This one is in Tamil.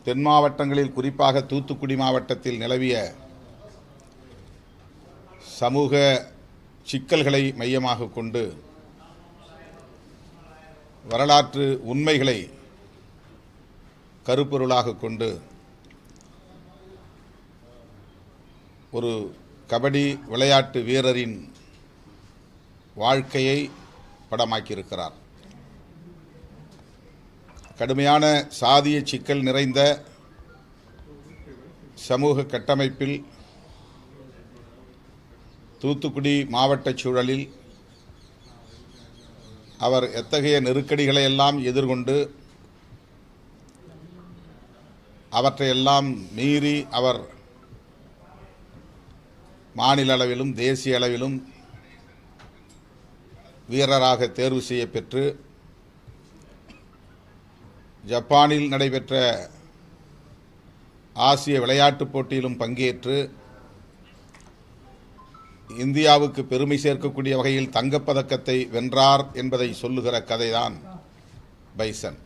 தென் மாவட்டங்களில் குறிப்பாக தூத்துக்குடி மாவட்டத்தில் நிலவிய சமூக சிக்கல்களை மையமாக கொண்டு வரலாற்று உண்மைகளை கருப்பொருளாக கொண்டு ஒரு கபடி விளையாட்டு வீரரின் வாழ்க்கையை படமாக்கியிருக்கிறார். கடுமையான சாதிய சிக்கல் நிறைந்த சமூக கட்டமைப்பில் தூத்துக்குடி மாவட்ட சூழலில் அவர் எத்தகைய நெருக்கடிகளை எல்லாம் எதிர்கொண்டு அவற்றையெல்லாம் மீறி அவர் மாநில அளவிலும் தேசிய அளவிலும் வீரராக தேர்வு செய்யப்பெற்று ஜப்பானில் நடைபெற்ற ஆசிய விளையாட்டுப் போட்டியிலும் பங்கேற்று இந்தியாவுக்கு பெருமை சேர்க்கக்கூடிய வகையில் தங்கப்பதக்கத்தை வென்றார் என்பதை சொல்லுகிற கதைதான் பைசன்.